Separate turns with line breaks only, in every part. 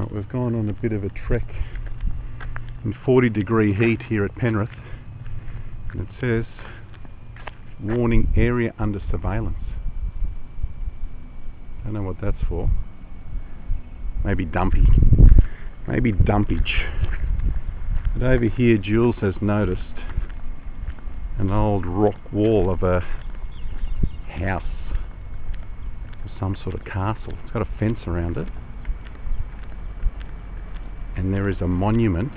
Right, we've gone on a bit of a trek in 40-degree heat here at Penrith, and it says warning, area under surveillance. Don't know what that's for. Maybe dumpy. Maybe dumpage. But over here Jules has noticed an old rock wall of a house, some sort of castle. It's got a fence around it, and there is a monument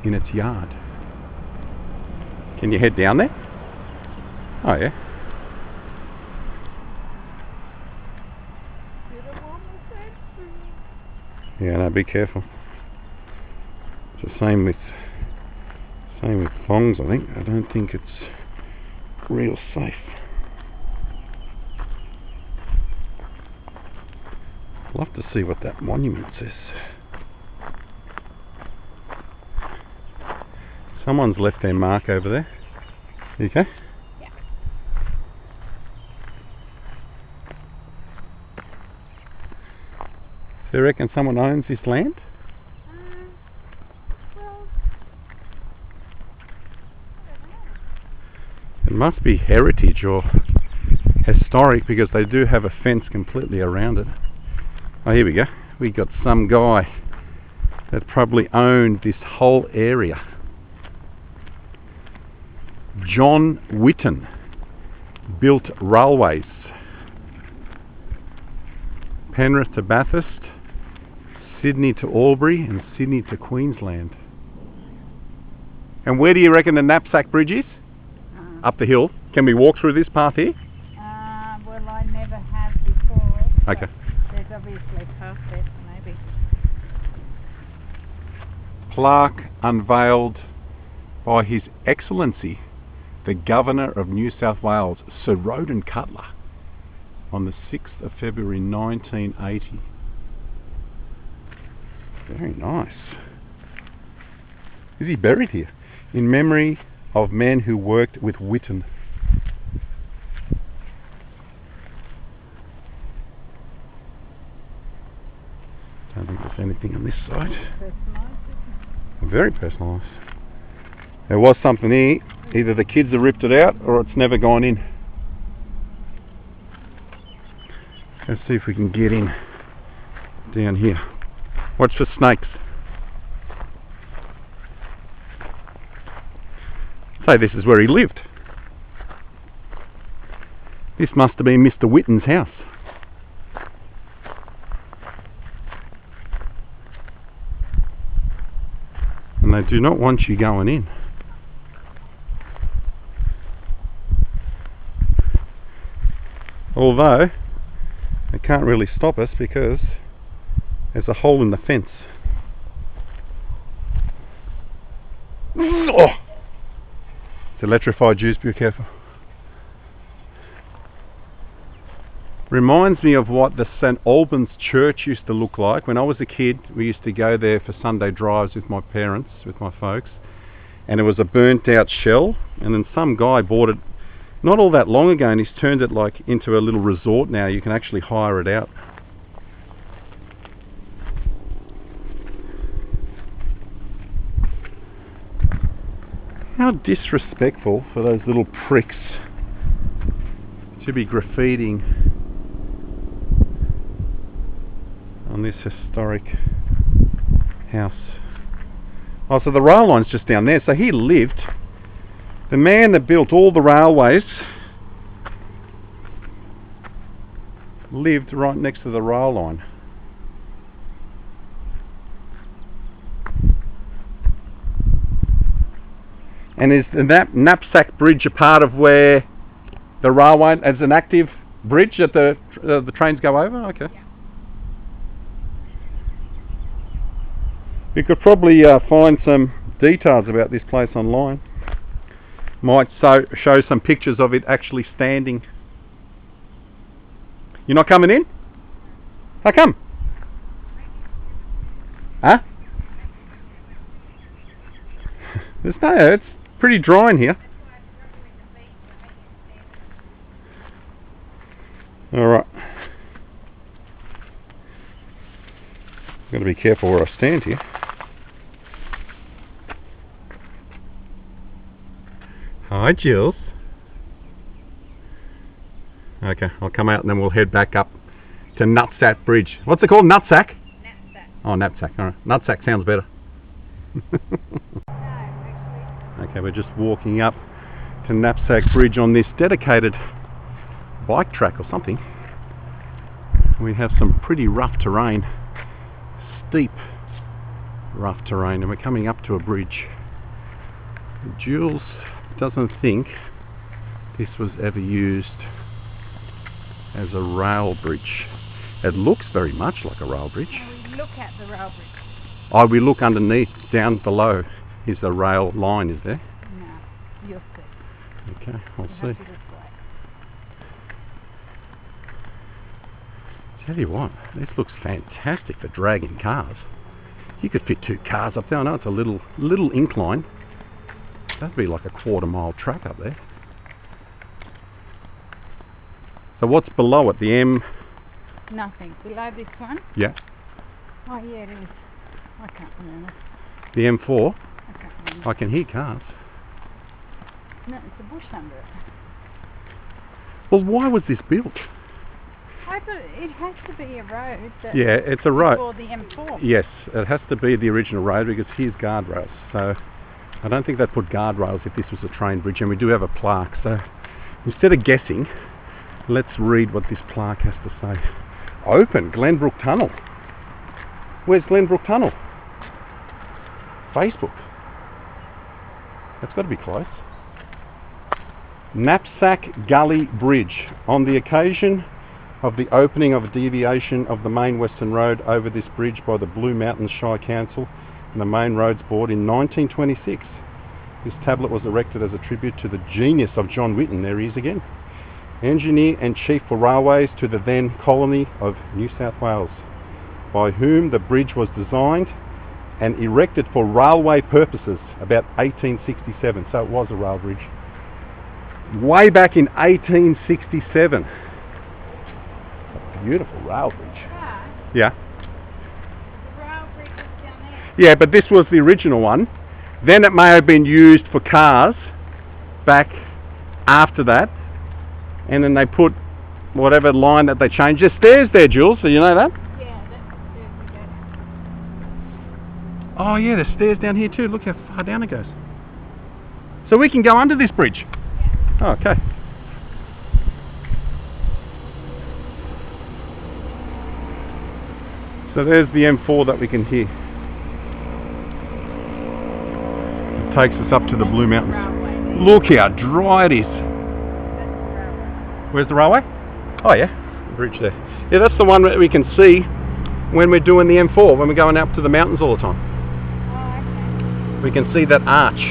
in its yard. Can you head down there? Oh yeah. Yeah, no, be careful. It's the same with thongs, I think. I don't think it's real safe. I'd love to see what that monument says. Someone's left their mark over there. You okay?
Yeah.
Do you reckon someone owns this land?
Well,
It must be heritage or historic, because they do have a fence completely around it. Oh, here we go. We got some guy that probably owned this whole area. John Whitton built railways. Penrith to Bathurst, Sydney to Albury, and Sydney to Queensland. And where do you reckon the Knapsack Bridge is? Up the hill. Can we walk through this path here?
well, I never have before.
Okay.
There's obviously past it, maybe.
Plaque unveiled by His Excellency, the Governor of New South Wales, Sir Roden Cutler, on the 6th of February 1980. Very nice. Is he buried here? In memory of men who worked with Whitton. Don't think there's anything on this side.
Personalised, isn't
Very personalised. There was something here. Either the kids have ripped it out or it's never gone in. Let's see if we can get in down here. Watch for snakes. Say this is where he lived. This must have been Mr. Whitton's house. And they do not want you going in. Although they can't really stop us because there's a hole in the fence. Oh! It's electrified, Jews, be careful. Reminds me of what the St Albans Church used to look like. When I was a kid, we used to go there for Sunday drives with my parents, with my folks, and it was a burnt out shell, and then some guy bought it not all that long ago, and he's turned it like into a little resort now. You can actually hire it out. How disrespectful for those little pricks to be graffitiing on this historic house. Oh, so the rail line's just down there. So he lived, the man that built all the railways lived right next to the rail line. And is the Knapsack Bridge a part of where the railway is an active bridge that the trains go over? Okay.
Yeah.
You could probably find some details about this place online. Might show some pictures of it actually standing. You're not coming in? How come? Huh? There's no, it's pretty dry in here. Alright. Got to be careful where I stand here. Hi, Jules. Okay, I'll come out and then we'll head back up to Knapsack Bridge. What's it called? Knapsack?
Knapsack.
Oh, Knapsack. All right. Knapsack sounds better.
No, actually.
Okay, we're just walking up to Knapsack Bridge on this dedicated bike track or something. We have some pretty rough terrain, steep rough terrain, and we're coming up to a bridge. Jules doesn't think this was ever used as a rail bridge. It looks very much like a rail bridge.
Now we look at the rail bridge.
Oh, we look underneath, down below is the rail line, is there?
No, you'll see.
Okay, I'll
You
see.
have to look right.
Tell you what, this looks fantastic for dragging cars. You could fit 2 cars up there. I know it's a little incline. That'd be like a 1/4 mile track up there. So what's below it? The M?
Nothing. Below this one?
Yeah.
Oh yeah, it is. I can't remember.
The M4?
I can't remember.
I can hear cars.
No, it's a bush under it.
Well, why was this built?
I thought it has to be a road. That
Yeah, it's a road.
For the M4.
Yes, it has to be the original road because here's guardrails. So I don't think they'd put guardrails if this was a train bridge, and we do have a plaque. So instead of guessing, let's read what this plaque has to say. Open Glenbrook Tunnel. Where's Glenbrook Tunnel? Facebook. That's got to be close. Knapsack Gully Bridge. On the occasion of the opening of a deviation of the main Western Road over this bridge by the Blue Mountains Shire Council and the Main Roads Board in 1926. This tablet was erected as a tribute to the genius of John Whitton, there he is again, engineer and chief for railways to the then colony of New South Wales, by whom the bridge was designed and erected for railway purposes about 1867. So it was a rail bridge. Way back in 1867. Beautiful rail bridge. Yeah.
The rail bridge is down there.
Yeah, but this was the original one. Then it may have been used for cars back after that. And then they put whatever line that they changed. There's stairs there, Jules, so you know that?
Yeah, that's the stairs we go down.
Oh yeah, there's stairs down here too. Look how far down it goes. So we can go under this bridge?
Yeah.
Oh, okay. So there's the M4 that we can hear. It takes us up to the Blue Mountains.
Railway.
Look how dry it is.
That's the railway.
Where's the railway? Oh yeah, the bridge there. Yeah, that's the one that we can see when we're doing the M4, when we're going up to the mountains all the time.
Oh, okay.
We can see that arch.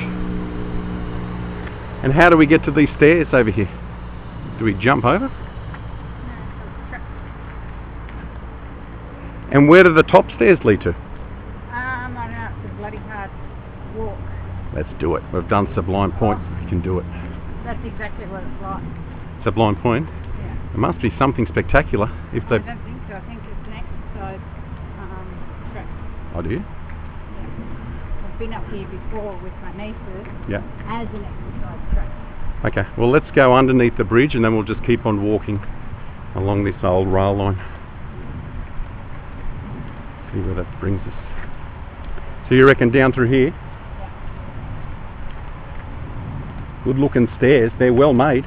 And how do we get to these stairs over here? Do we jump over?
No, it's a truck.
And where do the top stairs lead to?
I don't know, it's a bloody hard walk.
Let's do it. We've done Sublime Point. We can do it.
That's exactly what it's like.
Sublime Point?
Yeah.
It must be something spectacular if
I
they...
don't think so. I think it's an exercise track.
Oh, do you?
Yeah. I've been up here before with my nieces
Yeah.
as an exercise track.
Okay, well let's go underneath the bridge and then we'll just keep on walking along this old rail line. See where that brings us. So you reckon down through here?
Yeah.
Good looking stairs, they're well made.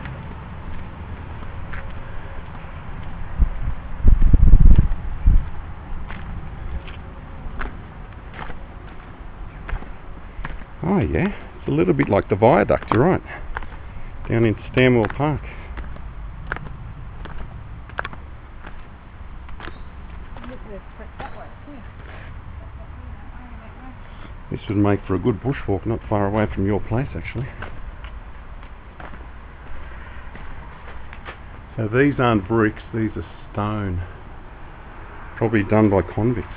Oh yeah, it's a little bit like the Viaduct, you're right. Down in Stanwell Park.
Look, there's a track that way too.
This would make for a good bushwalk, not far away from your place actually. So these aren't bricks, these are stone. Probably done by convicts.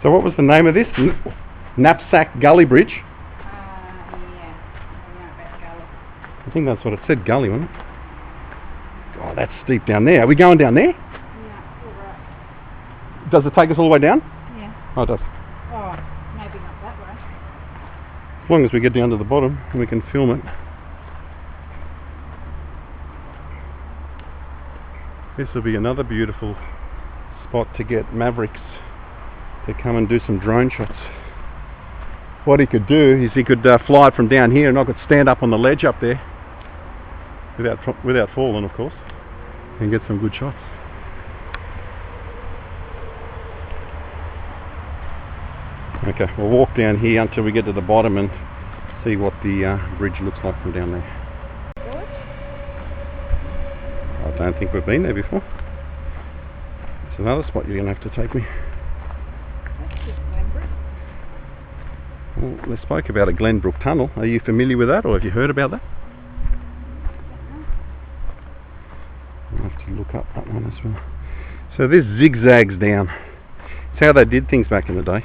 So what was the name of this? Knapsack Gully Bridge?
Yeah.
think that's what it said, gully, wasn't it? Oh, that's steep down there. Are we going down there?
Yeah, all right.
Does it take us all the way down?
Yeah.
Oh, it does.
Oh, maybe not that way.
As long as we get down to the bottom and we can film it. This will be another beautiful spot to get Mavericks to come and do some drone shots. What he could do is he could fly it from down here, and I could stand up on the ledge up there without falling, of course, and get some good shots. Okay, we'll walk down here until we get to the bottom and see what the bridge looks like from down there. I don't think we've been there before. It's another spot you're going to have to take me.
That's just Glenbrook.
Well, they spoke about a Glenbrook tunnel. Are you familiar with that, or have you heard about that? I'll have to look up that one as well. So this zigzags down. It's how they did things back in the day.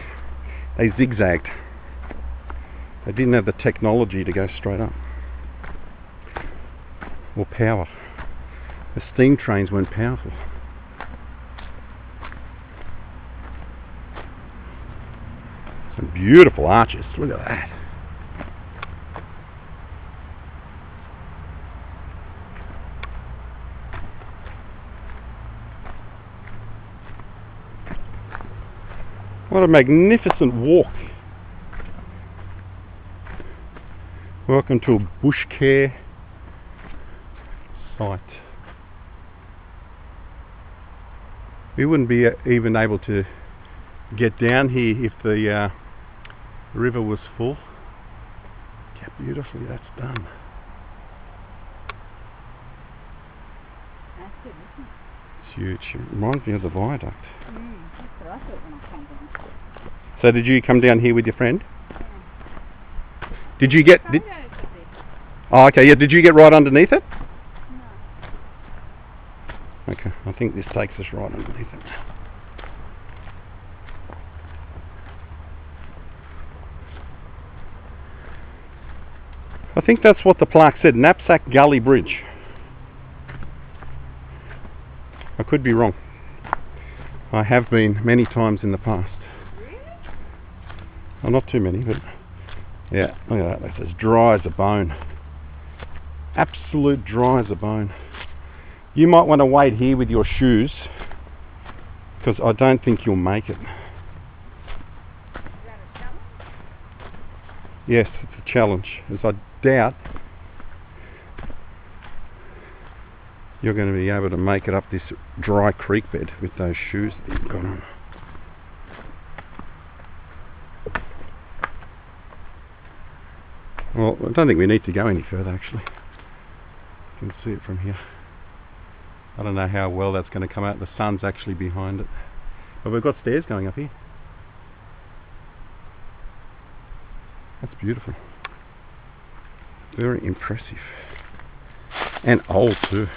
They zigzagged. They didn't have the technology to go straight up. Or power. The steam trains weren't powerful. Some beautiful arches. Look at that. What a magnificent walk. Welcome to a bush care site. We wouldn't be even able to get down here if the river was full. Look how beautifully that's done.
That's good, isn't it?
It's huge. It reminds me of the Viaduct.
That's what I thought when I came down.
So did you come down here with your friend?
Yeah.
Did you get...
Photos of this.
Oh, okay, yeah. Did you get right underneath it?
No.
Okay, I think this takes us right underneath it. I think that's what the plaque said, Knapsack Gully Bridge. I could be wrong. I have been many times in the past.
Really?
Well, not too many, but yeah, look at that. That's as dry as a bone. Absolute dry as a bone. You might want to wait here with your shoes, because I don't think you'll make it.
Is that a challenge?
Yes, it's a challenge, as I doubt you're going to be able to make it up this dry creek bed with those shoes that you've got on. Well, I don't think we need to go any further actually. You can see it from here. I don't know how well that's going to come out. The sun's actually behind it. But we've got stairs going up here. That's beautiful. Very impressive. And old too.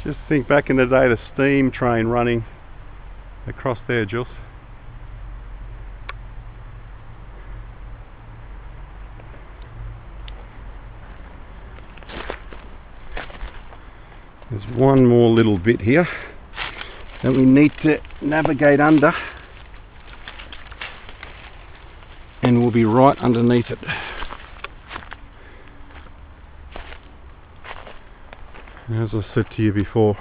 Just think back in the day, the steam train running across there, Jules. There's one more little bit here that we need to navigate under, and we'll be right underneath it. As I said to you before,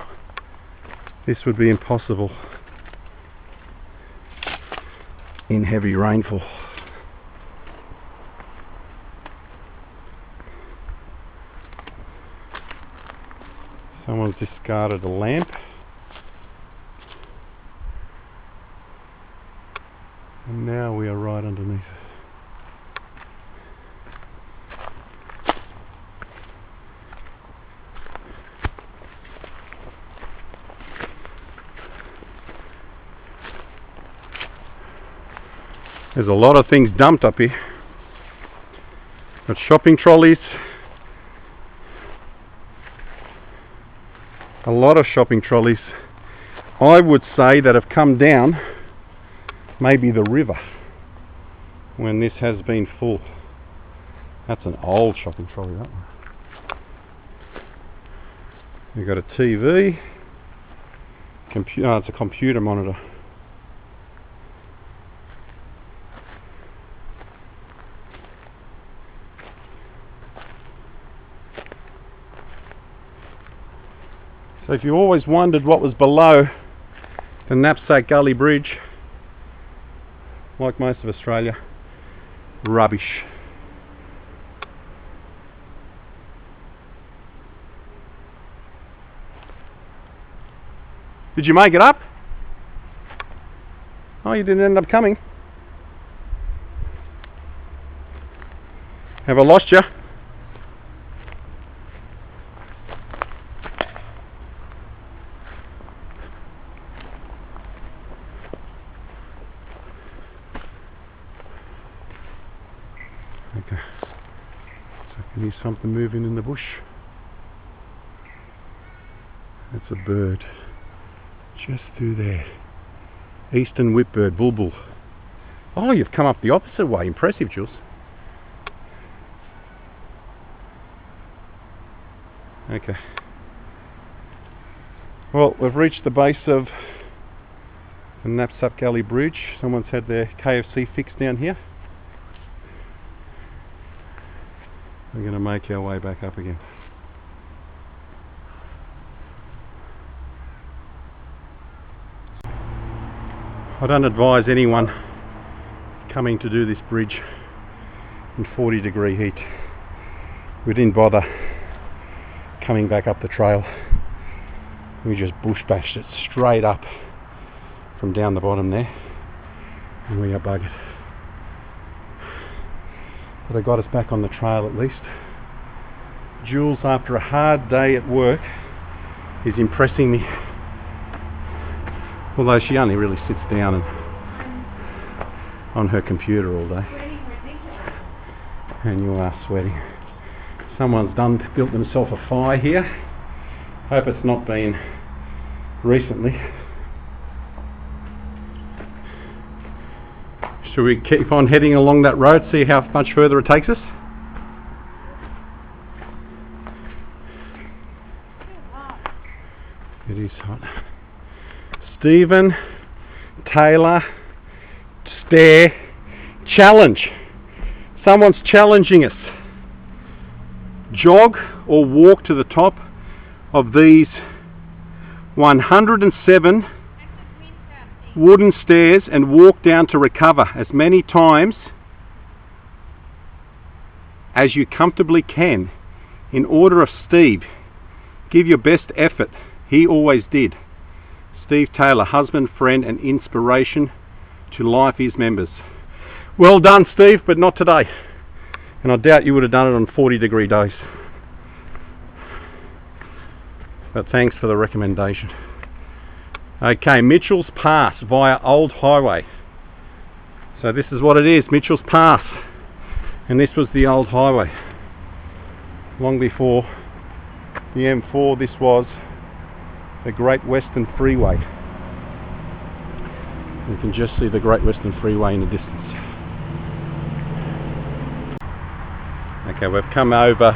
this would be impossible in heavy rainfall. Someone's discarded a lamp. And now we are right underneath it. There's a lot of things dumped up here. Got shopping trolleys. A lot of shopping trolleys. I would say that have come down maybe the river when this has been full. That's an old shopping trolley, that one. We've got a TV. It's a computer monitor. So if you always wondered what was below the Knapsack Gully Bridge, like most of Australia, rubbish. Did you make it up? Oh, you didn't end up coming. Have I lost you? Okay. So I can hear something moving in the bush. That's a bird. Just through there. Eastern whipbird, bulbul. Oh, you've come up the opposite way. Impressive, Jules. Okay. Well, we've reached the base of the Knapsack Gully Bridge. Someone's had their KFC fixed down here. We're going to make our way back up again. I don't advise anyone coming to do this bridge in 40-degree heat. We didn't bother coming back up the trail. We just bush bashed it straight up from down the bottom there, and we are buggered. But I got us back on the trail at least. Jules, after a hard day at work, is impressing me. Although she only really sits down and on her computer all day. And you are sweating. Someone's built themselves a fire here. Hope it's not been recently. Should we keep on heading along that road, see how much further it takes us? It is hot. Stephen, Taylor, stare, challenge. Someone's challenging us. Jog or walk to the top of these 107 wooden stairs and walk down to recover as many times as you comfortably can. In order of Steve, give your best effort. He always did. Steve Taylor, husband, friend and inspiration to Life's members. Well done, Steve, but not today. And I doubt you would have done it on 40-degree days. But thanks for the recommendation. Okay, Mitchell's Pass via Old Highway. So this is what it is, Mitchell's Pass. And this was the old highway. Long before the M4, this was the Great Western Freeway. You can just see the Great Western Freeway in the distance. Okay, we've come over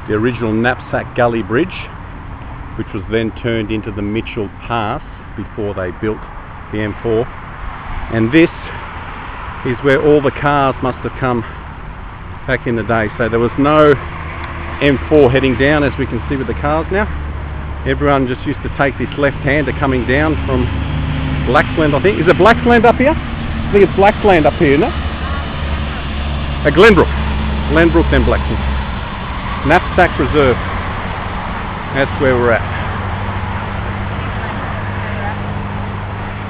the original Knapsack Gully Bridge, which was then turned into the Mitchell Pass before they built the M4. And this is where all the cars must have come back in the day. So there was no M4 heading down, as we can see with the cars now. Everyone just used to take this left-hander coming down from Blacksland, I think. Is it Blacksland up here? I think it's Blacksland up here, isn't it? Glenbrook. Glenbrook, then Blacksland. Knapsack Reserve. That's where we're at.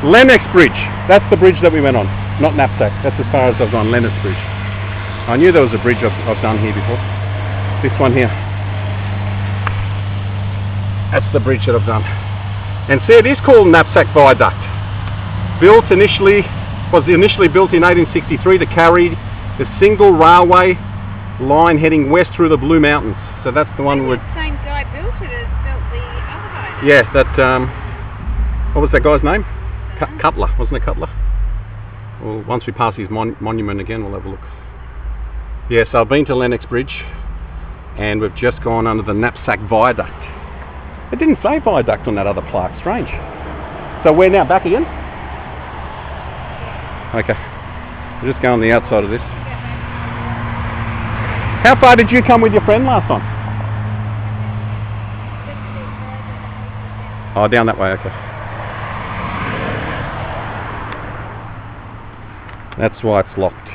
Lennox Bridge. That's the bridge that we went on. Not Knapsack. That's as far as I've gone. Lennox Bridge. I knew there was a bridge I've done here before. This one here. That's the bridge that I've done. And see, it is called Knapsack Viaduct. Built initially was initially built in 1863 to carry the single railway line heading west through the Blue Mountains. So that's the one with...
The same guy built it as built the other guy.
Yeah, that, what was that guy's name? Cutler, wasn't it Cutler? Well, once we pass his monument again, we'll have a look. Yeah, so I've been to Lennox Bridge, and we've just gone under the Knapsack Viaduct. It didn't say Viaduct on that other plaque, strange. So we're now back again? Okay, we'll just go on the outside of this. How far did you come with your friend last time? Oh, down that way, okay. That's why it's locked.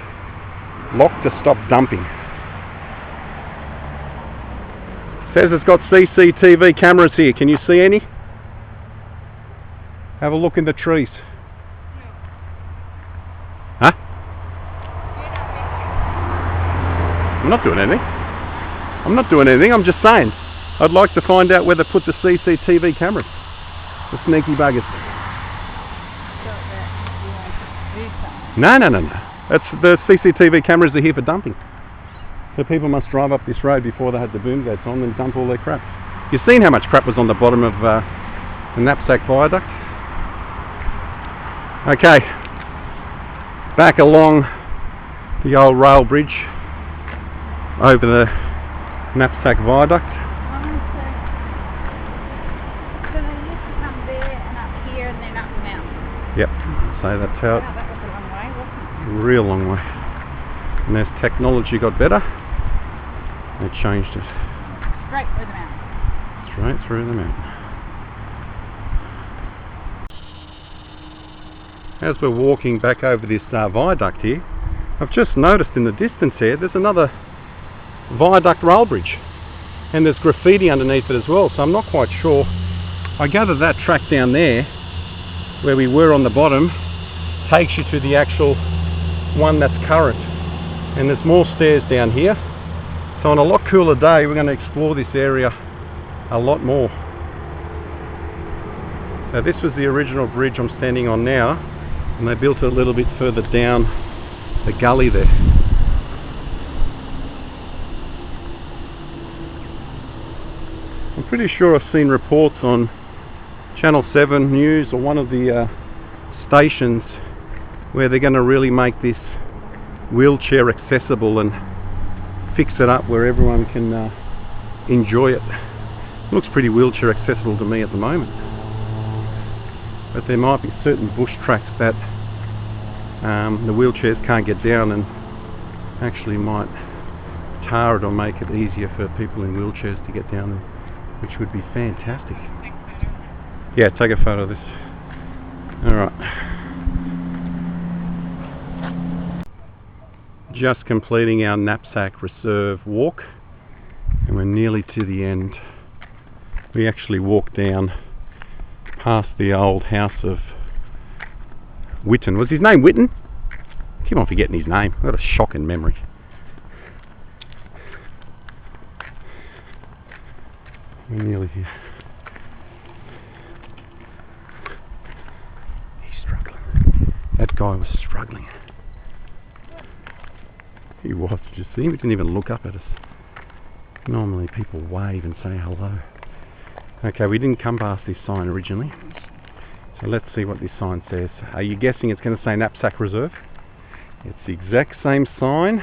Locked to stop dumping. Says it's got CCTV cameras here. Can you see any? Have a look in the trees. Huh? I'm not doing anything. I'm not doing anything. I'm just saying. I'd like to find out where they put the CCTV cameras. The sneaky buggers. No. That's the CCTV cameras are here for dumping. So people must drive up this road before they had the boom gates on and dump all their crap. You've seen how much crap was on the bottom of the Knapsack Viaduct. Okay, back along the old rail bridge over the Knapsack Viaduct.
So they used to come there and up here and then up the mountain.
Yep, so that's how
Wow, that was a long way, wasn't it?
real long way. And as technology got better, they changed it.
Straight through the mountain.
Straight through the mountain. As we're walking back over this viaduct here, I've just noticed in the distance here, there's another viaduct rail bridge. And there's graffiti underneath it as well, so I'm not quite sure. I gather that track down there, where we were on the bottom, takes you to the actual one that's current. And there's more stairs down here. So on a lot cooler day, we're going to explore this area a lot more. So this was the original bridge I'm standing on now, and they built it a little bit further down the gully there. I'm pretty sure I've seen reports on Channel 7 News or one of the stations where they're going to really make this wheelchair accessible and fix it up where everyone can enjoy it. It looks pretty wheelchair accessible to me at the moment, but there might be certain bush tracks that the wheelchairs can't get down, and actually might tar it or make it easier for people in wheelchairs to get down there, which would be fantastic. Yeah, take a photo of this. Alright. Just completing our Knapsack Reserve walk, and we're nearly to the end. We actually walked down past the old house of Whitton. Was his name Whitton? I keep on forgetting his name. I've got a shocking memory. We're nearly here. He's struggling. That guy was struggling. He was. Did you see him? He didn't even look up at us. Normally people wave and say hello. Okay, we didn't come past this sign originally. So let's see what this sign says. Are you guessing it's going to say Knapsack Reserve? It's the exact same sign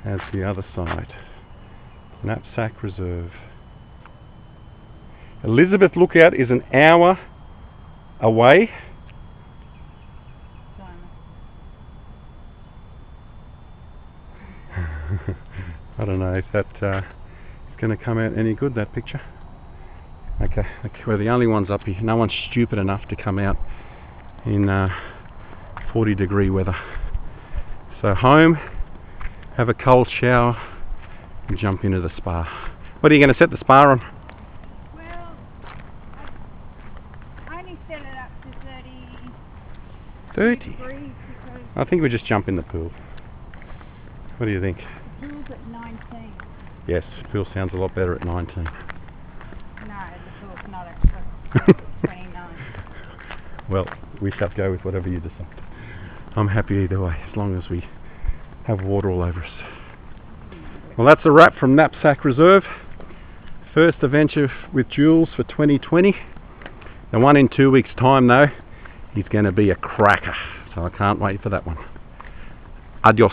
as the other side. Knapsack Reserve. Elizabeth Lookout is an hour away. I don't know if that is going to come out any good, that picture. Okay, we're the only ones up here. No one's stupid enough to come out in 40-degree weather. So home, have a cold shower, and jump into the spa. What are you going to set the spa on?
Well, I only set it up to
30?
degrees because
I think we just jump in the pool. What do you think?
the pool's at 19.
Yes, pool sounds a lot better at 19.
No, the pool's not at 29.
Well, we shall go with whatever you decide. I'm happy either way, as long as we have water all over us. Well, that's a wrap from Knapsack Reserve. First adventure with Jules for 2020. The one in 2 weeks' time though, is going to be a cracker. So I can't wait for that one. Adios.